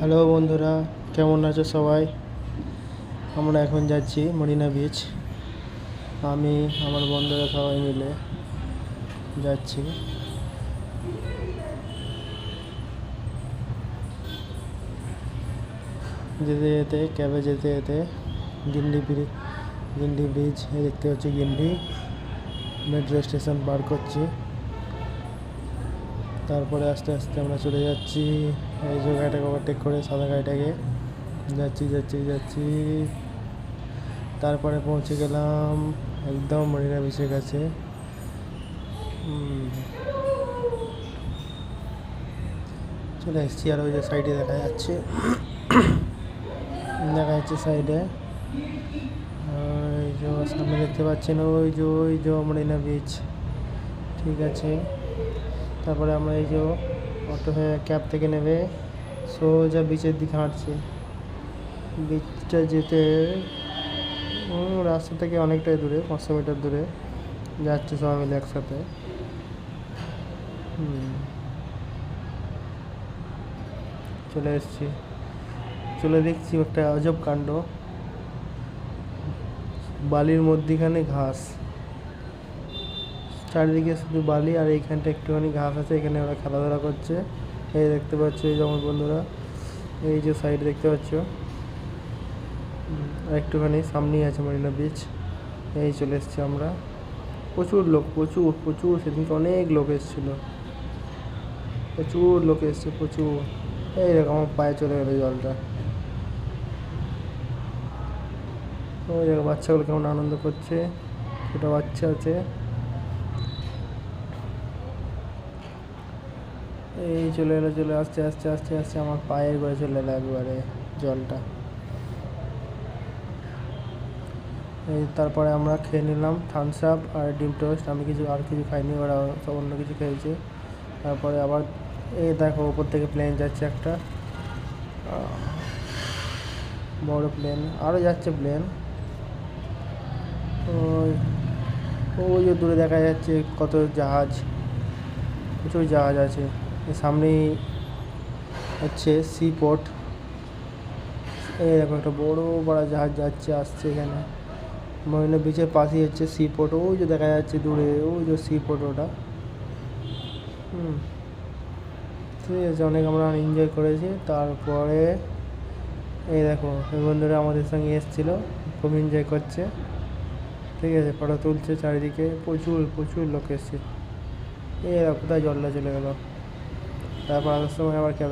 Hello বন্ধুরা, কেমন আছো সবাই? আমরা এখন যাচ্ছি মরিনা বিচ। আমি আমার বন্ধুরা সবাই মিলে যাচ্ছি। যেতে যেতে ক্যাবে যেতে যেতে গিন্ডি ব্রিজ দেখতে পাচ্ছি। গিন্ডি মেট্রো স্টেশন পার করছি। তারপরে আস্তে আস্তে আমরা চলে যাচ্ছি এই যে গাড়িটাকে ওভারটেক করে, সাদা গাড়িটাকে। যাচ্ছি যাচ্ছি যাচ্ছি তারপরে পৌঁছে গেলাম একদম মরিনা বিচের কাছে। চলে এসেছি। আর ওই যে সাইডে দেখা যাচ্ছে সাইডে ওই যে সামনে দেখতে পাচ্ছেন, ওই যে মরিনা বিচ। ঠিক আছে, তারপরে আমরা এই যে অটো হয়ে ক্যাব থেকে নেবে সোজা বিচের দিকে হাঁটছি। বিচটা যেতে রাস্তা থেকে অনেকটাই দূরে, 500 মিটার দূরে যাচ্ছে সবাই মিলে একসাথে। চলে এসেছি। চলে দেখছি একটা আজব কাণ্ড। বালির মধ্যিখানে ঘাস, চারিদিকে শুধু বালি, আর এইখানটা একটুখানি ঘাস আছে। এখানে ওরা খেলাধুলা করছে। এই দেখতে পাচ্ছ, এই যে আমার বন্ধুরা, এই যে সাইড দেখতে পাচ্ছ, আর একটুখানি সামনেই আছে মরিনা বিচ। এই চলে এসছি আমরা। প্রচুর লোক, প্রচুর প্রচুর সেদিনকে অনেক লোক এসেছিল, প্রচুর লোক এসছে, প্রচুর। এই দেখো আমার পায়ে চলে গেলো জলটা। ওই দেখো বাচ্চাগুলো কেমন আনন্দ করছে, ছোটো বাচ্চা আছে। এই চলে এলো, চলে আস্তে আস্তে আস্তে আস্তে আমার পায়ের করে চলে এলো একবারে জলটা। এই তারপরে আমরা খেয়ে নিলাম থামস আপ আর ডিম টোস্ট। আমি আর কিছু খাইনি, ওরা সব অন্য কিছু খেয়েছে। তারপরে আবার এই দেখো ওপর থেকে প্লেন যাচ্ছে, একটা বড় প্লেন, আরও যাচ্ছে প্লেন। ওই যে দূরে দেখা যাচ্ছে কত জাহাজ, প্রচুর জাহাজ আছে। সামনেই হচ্ছে সি পোর্ট। এই দেখো একটা বড় বড় জাহাজ যাচ্ছে, আসছে এখানে। মরিনা বিচের পাশেই হচ্ছে সি পোর্ট। ওই যে দেখা যাচ্ছে দূরে, ওই যে সি পোর্ট, ওটা। ঠিক আছে, অনেক আমরা এনজয় করেছি। তারপরে এই দেখো এই বন্ধুরা আমাদের সঙ্গে এসেছিলো, খুব এনজয় করছে। ঠিক আছে, ফটো তুলছে চারিদিকে, প্রচুর প্রচুর লোক এসছে। এই কোথায় জলটা চলে গেলো। তারপর আসার সময় আবার খেয়াল